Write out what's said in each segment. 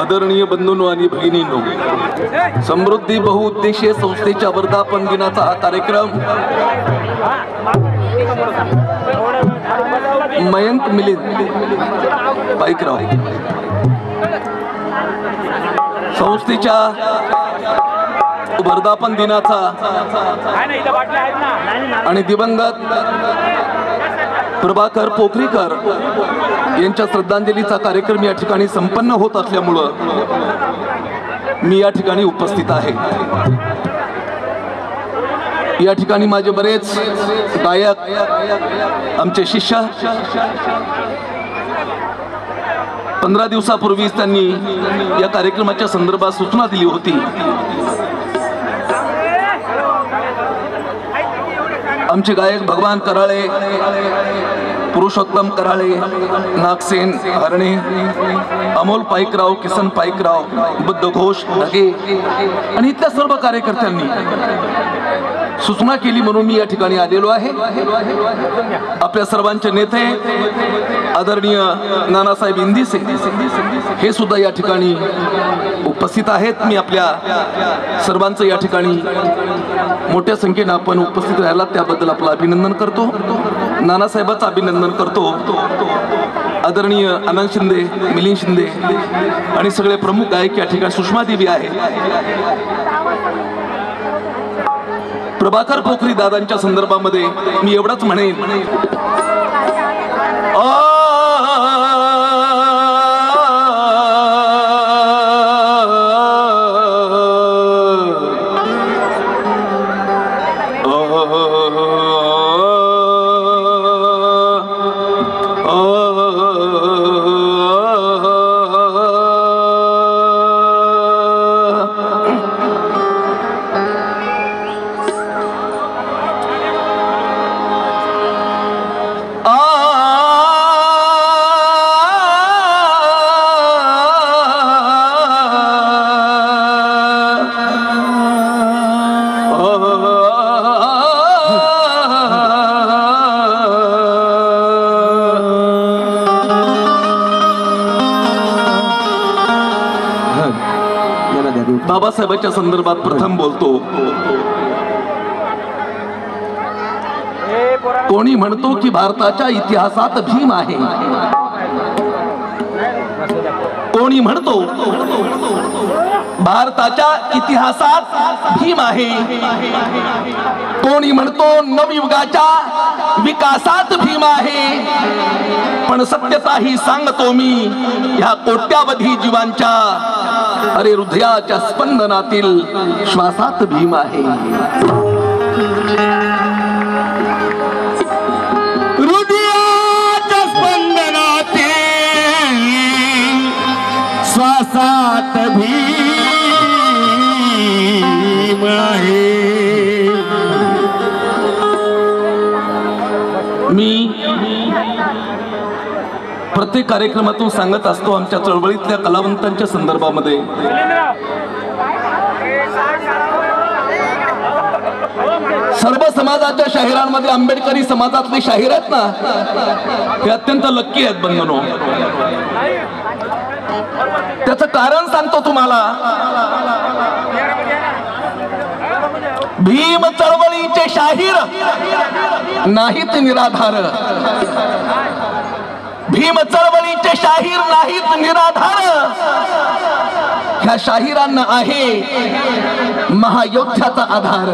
आदरणीय बंधूंनो आणि भगिनींनो, समृद्धी बहुउद्देशीय संस्थेच्या वर्धापन दिनाचा हा कार्यक्रम मयंक मिलिंद पाईकराव संस्थेच्या वर्धापन दिनाचा आणि दिवंगत प्रभाकर पोखरीकर यांच्या श्रद्धांजलीचा कार्यक्रम या ठिकाणी संपन्न होत असल्यामुळे मी या ठिकाणी उपस्थित आहे। या ठिकाणी माझे बरेच गायक आमचे शिष्य 15 दिवसापूर्वीच त्यांनी या कार्यक्रमाच्या संदर्भात सूचना दिली होती। आमचे गायक भगवान कराळे, पुरुषोत्तम कराळे, नागसेन हरणे, अमोल पाईकराव, किसन पाईकराव, बुद्ध घोष ढगे आणि इथल्या सर्व कार्यकर्त्यांनी सूचना केली म्हणून मी या ठिकाणी आलेलो आहे। आपल्या सर्वांचे नेते आदरणीय नानासाहेब इंदिसे हे सुद्धा या ठिकाणी उपस्थित आहेत। मी आपल्या सर्वांचं या ठिकाणी मोठ्या संख्येने आपण उपस्थित राहिलात त्याबद्दल आपलं अभिनंदन करतो। नानासाहेबांचं अभिनंदन करतो। आदरणीय आनंद शिंदे, मिलिंद शिंदे आणि सगळे प्रमुख गायक या ठिकाणी, सुषमा देवी आहे। प्रभाकर पोखरी दादांच्या संदर्भामध्ये मी एवढंच म्हणेन, बाबासाहेबांच्या संदर्भात प्रथम बोलतो। कोणी म्हणतो की भारताच्या इतिहासात भीम आहे, कोणी म्हणतो भारताच्या इतिहासात भीम आहे, कोणी म्हणतो नवयुगाच्या विकासात भीम आहे, पण सत्यता ही सांगतो मी ह्या कोट्यावधी जीवांच्या अरे हृदयाच्या स्पंदनातील श्वासात भीम आहे। हृदयाच्या स्पंदनातील श्वासात भीम आहे। मी प्रत्येक कार्यक्रमातून सांगत असतो आमच्या चळवळीतल्या कलावंतांच्या संदर्भामध्ये। सर्व समाजाच्या शाहिरांमध्ये आंबेडकरी समाजातले शाहीर आहेत ना, हे अत्यंत लक्की आहेत बंधनो। त्याचं कारण सांगतो तुम्हाला। भीम चळवळीचे शाहीर नाहीत निराधार, भीम चळवळीचे शाहीर नाहीत निराधार, ह्या शाहिरांना आहे महायोद्ध्याचा आधार।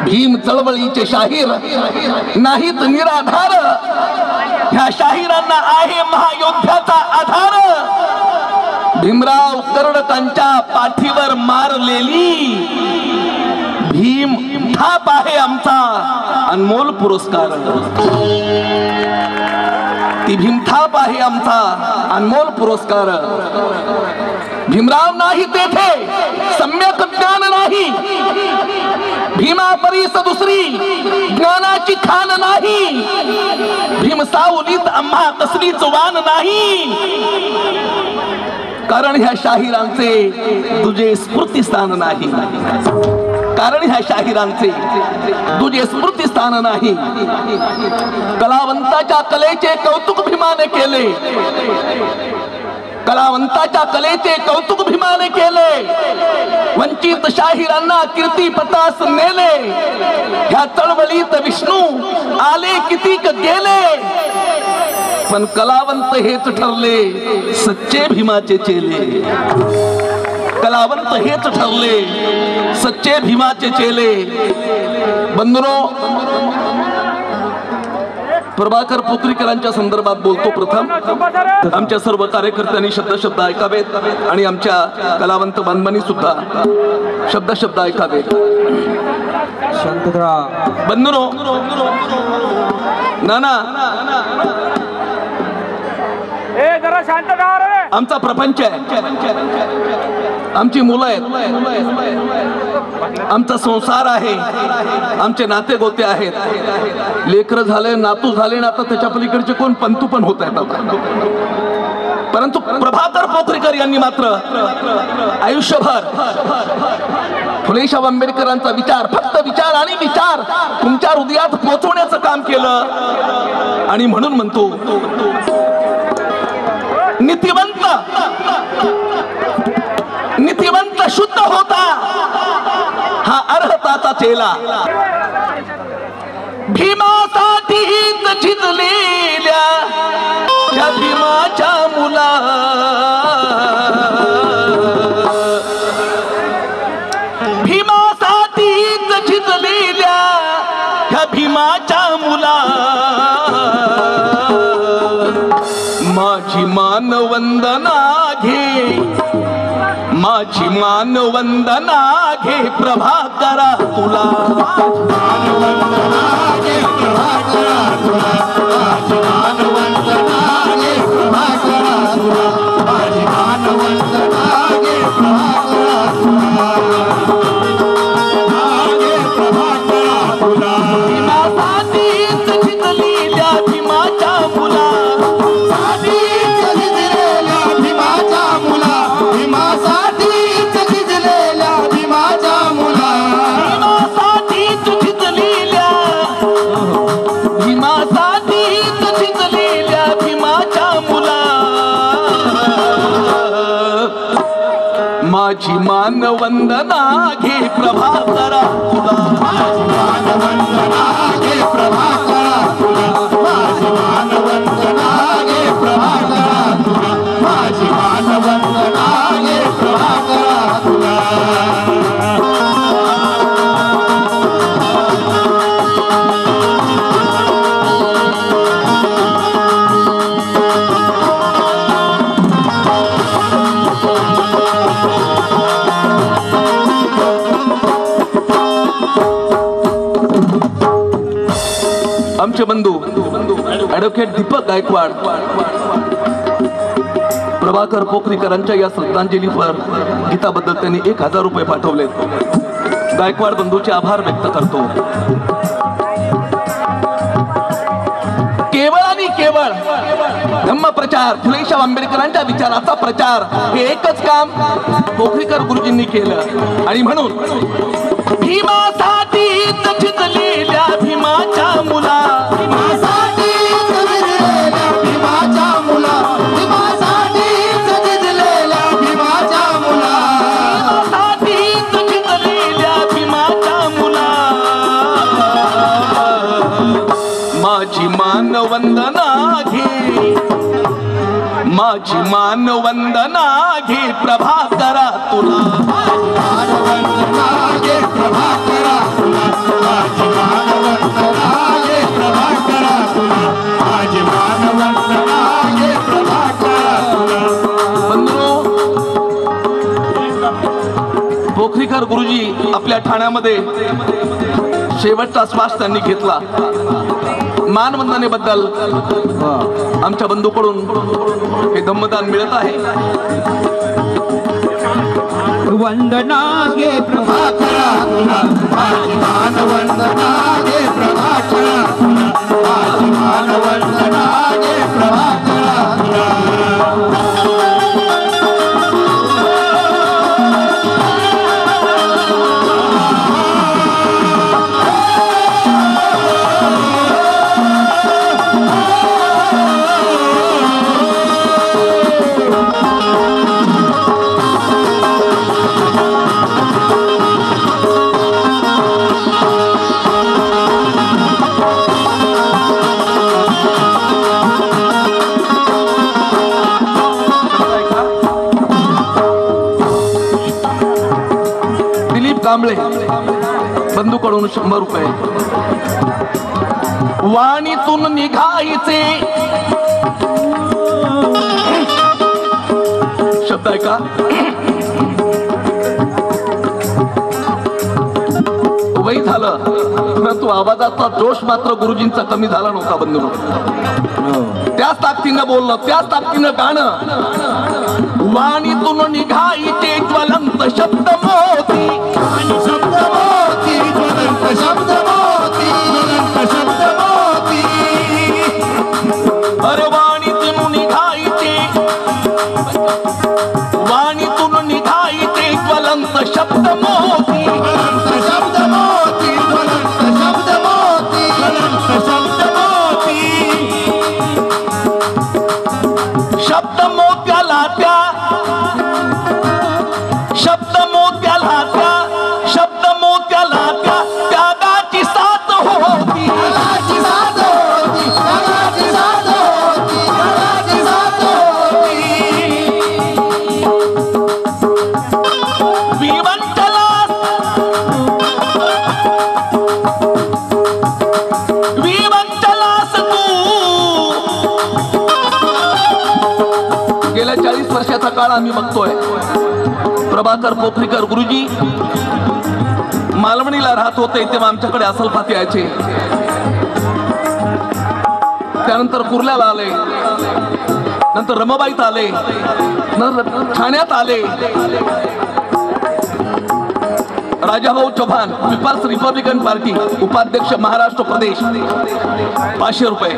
भीम चळवळीचे शाहीर नाहीत निराधार, ह्या शाहिरांना आहे महायोद्ध्याचा आधार। भीमराव कर्डकांच्या पाठीवर मारलेली भीम थाप आहे आमचा अनमोल पुरस्कार। ती भीमथाप आहे आमचा अनमोल पुरस्कार. भीमराव नाही तेथे सम्यक ज्ञान नाही, भीमा परीस दुसरी ज्ञानाची खान नाही, भीम सावलीत आम्हा कसलीच वान नाही. कारण ह्या शाहिरांचे तुझे स्फूर्तिस्थान नाही, कारण ह्या शाहिरांचे तुझे स्फूर्तिस्थान नाही. कलावंताच्या कलेचे कौतुक भीमाने केले, कलावंताच्या कलेचे कौतुक भीमाने केले. वंचित शाहिरांना कीर्तिपथास नेले. ह्या चळवळीत विष्णू आले कितीक गेले, पण कलावंत हेच ठरले सच्चे भीमाचे चेले. कलावंत हेच ठरले सच्चे भीमाचे चेले. बंधुनो, प्रभाकर पोखरीकरांच्या संदर्भात बोलतो. प्रथम आमच्या सर्व कार्यकर्त्यांनी शब्द ऐकावेत आणि आमच्या कलावंत बांधवांनी सुद्धा शब्द ऐकावेत. बंधुनो, नाना जरा शांत राहा रे. आमचा प्रपंच आहे, आमची मुलं आहेत, आमचा संसार आहे, आमचे नाते गोते आहेत, लेकर झाले, नातू झाले ना, आता त्याच्या पलीकडचे कोण पंतू पण होत आहेत. परंतु प्रभाकर पोखरीकर यांनी मात्र आयुष्यभर फुलेशाह आंबेडकरांचा विचार, फक्त विचार आणि विचार तुमच्या हृदयात पोहोचवण्याचं काम केलं. आणि म्हणून म्हणतो, नीतिवंत शुद्ध होता हा अर्हताचा चेला. भीमासाठीच झिजलेल्या त्या भीमाच्या मुला, भीमासाठीच झिजलेल्या त्या भीमाच्या मुला. माझी मानवंदना घे, माझी मानवंदना घे प्रभाकरा तुला. माझी मानवंदना घे प्रभाकरा तुला. माझी मानवंदना घे प्रभाकरा तुला. माझी मानवंदना घे प्रभाकरा तुला. माझी मानवंदना घे प्रभाकरा तुला. आमचे बंधू ॲडव्होकेट दीपक गायकवाड प्रभाकर पोखरीकरांच्या या श्रद्धांजलीपर गीताबद्दल त्यांनी 1000 रुपये पाठवले. गायकवाड बंधूचे आभार व्यक्त करतो. केवळ आणि केवळ धम्मप्रचार, फुलेशाह आंबेडकरांच्या विचाराचा प्रचार हे एकच काम पोखरीकर गुरुजींनी केलं. आणि म्हणून भीमासाठी झिजलेल्या भीमाच्या मुला, भीमासाठी झिजलेल्या भीमाच्या मुला, भीमासाठी झिजलेल्या भीमाच्या मुला, भीमासाठी झिजलेल्या भीमाच्या मुला. माझी मानवंदना घे, माझी मानवंदना घे प्रभाकरा तुला. मानवंदना घे प्रभाकरा तुला. माझी मानवंदना घे प्रभाकरा तुला. माझी मानवंदना घे प्रभाकरा तुला. बंधुओ, पोखरीकर गुरुजी आपल्या ठाण्यामध्ये शेवटचा श्वास त्यांनी घेतला. मानवंदनेबद्दल आमच्या बंधूकडून हे धम्मदान मिळत आहे. वंदना गे प्रभाकरा माझी मान वंदना गे प्रभाकरा माझी मान वंदना गे प्रभाकरा. कांबळे बंधूकडून 100 रुपये. वाणीतून निघायचे शब्द आहे का? वही झालं परंतु आवाजाचा जोश मात्र गुरुजींचा कमी झाला नव्हता. बंधू त्याच ताकदीनं बोलणं, त्याच ताकदीनं गाणं. वाणीतून निघायचे ज्वलंत शब्द मोती शब्द मोती ज्वलंत शब्द मोती ज्वलंत शब्द मोती. अरे वाणीतून निघायचे, वाणीतून निघायचे ज्वलंत शब्द मोती ज्वलंत शब्द मोती ज्वलंत शब्द मोती ज्वलंत शब्द मोती. शब्द मोत्याला त्या, शब्द मोत्याला त्या, शब्द मोत्याला त्या त्यागाची साथ होती. त्यागाची साथ होती, त्यागाची साथ होती, त्यागाची साथ होती. विवंचलास, विवंचलास तू. गेल्या 40 वर्षाचा काळ आम्ही बघतोय. प्रभाकर पोखरीकर गुरुजी मालवणीला राहत होते तेव्हा आमच्याकडे असलफात यायचे. त्यानंतर कुर्ल्याला आले, नंतर रमाबाईत आले, नंतर ठाण्यात आले. Rajabhau Chavan People's Republican Party उपाध्यक्ष महाराष्ट्र प्रदेश 500 रुपये.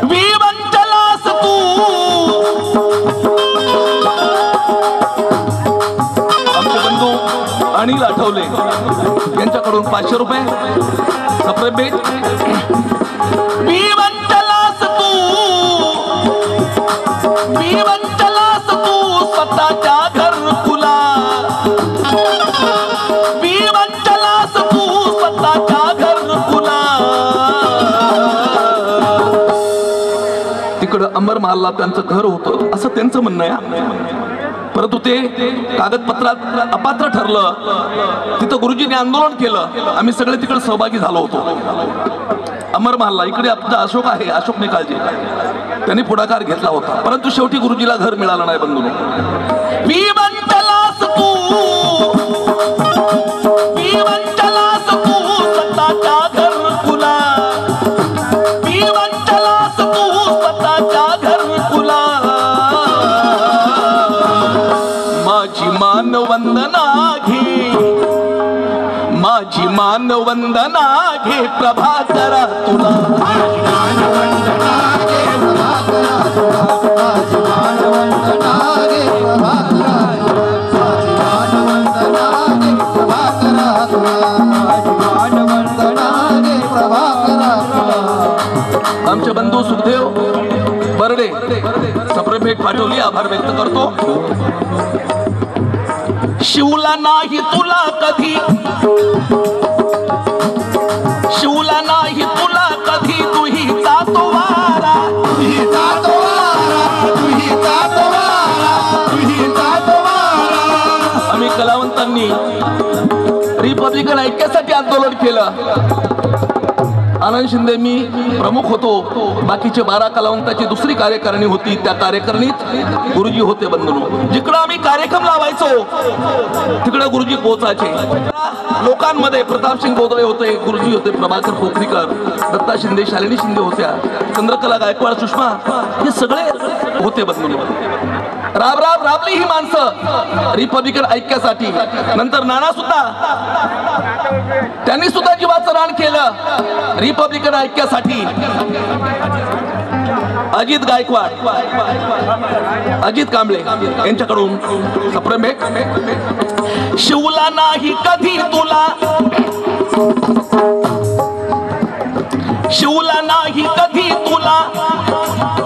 विवंचलास तू. आमचे बंधू अनिल आठवले यांच्याकडून 500 रुपये. सप्रेबेट. विवंचलास तू, विवंचलास तू स्वतःच्या घरकुला. विवंचलास तू स्वतःच्या घरकुला. तिकडं अमर महालला त्यांचं घर होतं असं त्यांचं म्हणणं आहे. परंतु ते कागदपत्रात अपात्र ठरलं. तिथं गुरुजींनी आंदोलन केलं. आम्ही सगळे तिकडे सहभागी झालो होतो. अमर महालला इकडे आपला अशोक आहे, अशोक निकालजी, त्यांनी पुढाकार घेतला होता. परंतु शेवटी गुरुजीला घर मिळालं नाही. बंधूंनो, विवंचलास तू, विवंचलास तू स्वतःच्या घरकुला. विवंचलास तू स्वतःच्या घरकुला. माझी मान वंदना घे, माझी मान वंदना घे प्रभाकरा तुला. माझी मान वंदना गे प्रभाकरा तुला. माझी मान वंदना गे प्रभाकरा तुला. माझी मान वंदना गे प्रभाकरा तुला. माझी मान वंदना गे प्रभाकरा तुला. आमचे बंधू सुखदेव बर्डे सप्रे भेट पाठवली, आभार व्यक्त करतो. शिवला नाही तुला कधी, शिवला नाही तुला कधी तुही जातो वारा. तुही जातो वारा, तुही जातो वारा, तुही जातो वारा. आम्ही कलावंतांनी रिपब्लिकन ऐक्यासाठी आंदोलन केलं. आनंद शिंदे मी प्रमुख होतो, बाकीचे 12 कलावंताची दुसरी कार्यकारिणी होती. त्या कार्यकारिणीत गुरुजी होते. बंधनो, जिकडं आम्ही कार्यक्रम लावायचो तिकडे गुरुजी पोहोचायचे. लोकांमध्ये प्रतापसिंग गोदळे होते, गुरुजी होते, प्रभाकर पोखरीकर, दत्ता शिंदे, शालिनी शिंदे होत्या, चंद्रकला गायकवाड, सुषमा, हे सगळे होते. बंधनो, राबली ही माणसं रिपब्लिकन ऐक्यासाठी. नंतर नाना सुद्धा, त्यांनी सुद्धा जीवाचं रान केलं रिपब्लिकन ऐक्यासाठी. अजित गायकवाड, अजित कांबळे यांच्याकडून सप्रमेक. शिवला नाही कधी तुला, शिवला नाही कधी तुला,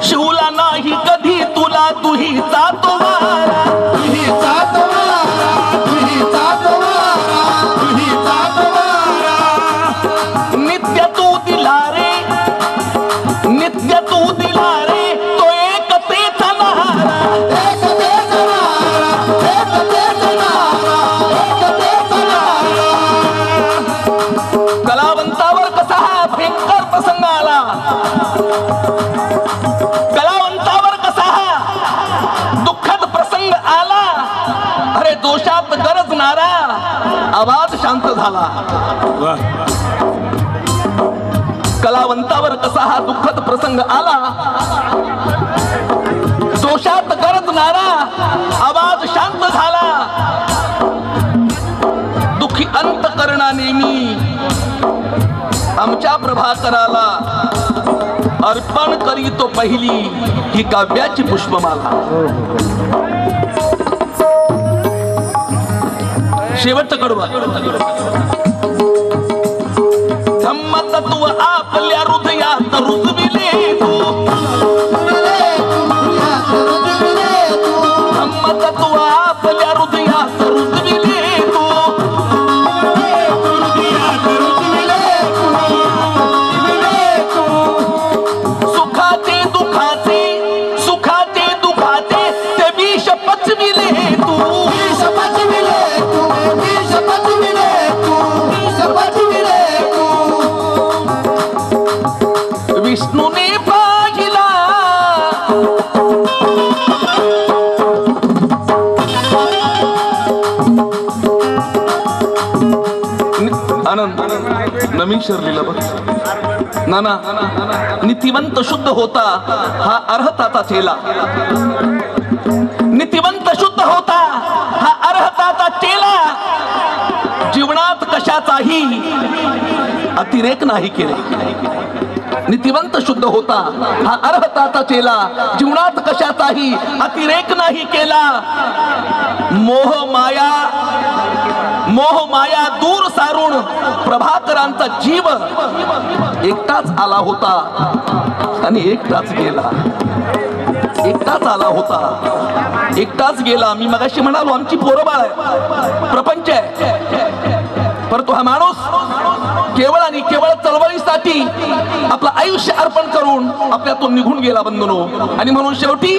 शिवला नाही कधी तुला, तुहीचा तो वारा, तुहीचा तो वारा, तुहीचा तो वारा, तुहीचा तो वारा. नित्य तू दिला रे, नित्य तू दिला रे, तो एकतेचा नारा, एकतेचा नारा, एकतेचा नारा, एकतेचा नारा. कलावंतावर कसा हा भयंकर प्रसंग आला, कलावंतावर कसा हा दुःखद प्रसंग आला. अरे दोषात गरजणारा आवाज शांत झाला. कलावंतावर कसा हा दुःखद प्रसंग आला, दोषात गरजणारा आवाज शांत झाला. दुःखी अंतकरणा नेहमी आमच्या प्रभाकराला अर्पण करीतो पहिली ही काव्याची पुष्पमाला. शेवटचं कडवा. धम्मतत्व आपल्या हृदयात रुजविले तू, धम्मतत्व आपल्या हृदयात रुजविले तू, सुखाचे दुखाचे, सुखाचे दुखाचे ते विष पचविले तू, विष पचविले तू, विष पचविले तू, विष पचविले तू. विष्णूने पाहिला आनंद नवीन शरलीला बघ. नाना, नीतिवंत शुद्ध होता हा अर्हताचा चेला, नीतिवंत शुद्ध होता हा अर्हताचा चेला. जीवनात कशाचाही अतिरेक नाही केला. नीतिवंत शुद्ध होता हा अर्हताचा चेला, जीवनात कशाचाही अतिरेक नाही केला. मोह माया दूर सारून प्रभाकरांचा जीव एकटाच आला होता आणि एकटाच गेला, एकटाच आला होता, एकटाच गेला. मी मगाशी म्हणालो आमची पोरबाळ आहे, प्रपंच आहे, परंतु हा माणूस केवळ आणि केवळ चळवळीसाठी आपलं आयुष्य अर्पण करून आपल्यातून निघून गेला. बंधनो, आणि म्हणून शेवटी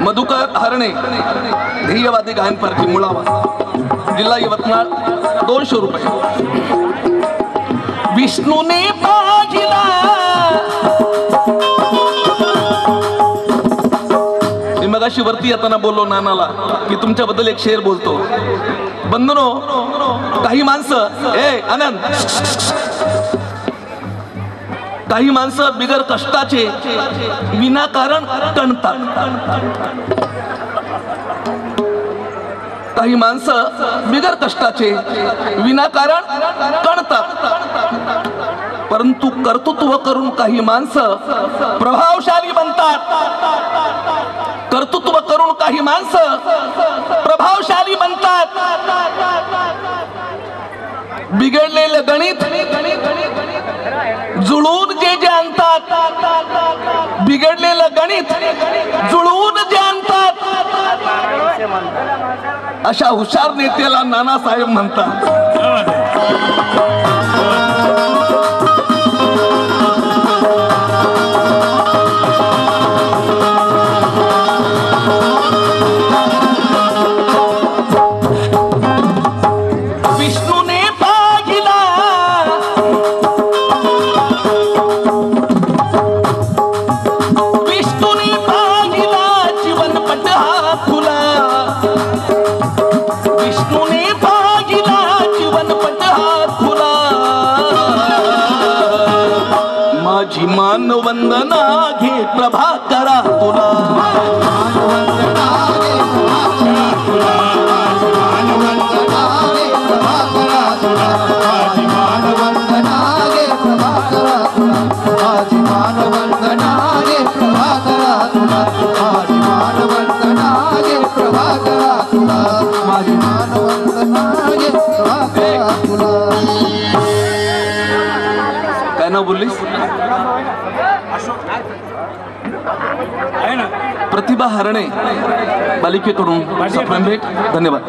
मधुकर हरणे, ध्येयवादी गायन पार्टी, मुळावा, जिल्हा यवतमाळ, 200 रुपये. विष्णूने पाहिला, मी मगाशी वरती येताना बोललो नानाला की तुमच्याबद्दल एक शेर बोलतो. बंधनो, काही माणसं, आनंद, काही माणसं बिगर कष्टाचे विनाकारण टणतात, काही माणसं बिगर कष्टाचे विनाकारण टणतात, परंतु कर्तृत्व करून काही माणसं प्रभावशाली बनतात. कर्तृत्व करून काही माणसं प्रभावशाली बनतात. बिघडलेलं गणित जुळून जे आणतात, बिघडलेलं गणित जुळवून जे आणतात, अशा हुशार नेत्याला नानासाहेब म्हणतात. वंदना घे प्रभा करा तुला वंदना गे प्रभा करा तुला वंदना गे प्रभा करा तुला वंदना गे प्रभा करा तुला वंदना गे प्रभा करा तुला वंदना गे प्रभा करा तुला माझी वंदना गे प्रभा करा तुला काय नाव बोललीस प्रतिभा हरणे बालिकेकडून सप्रेम भेट धन्यवाद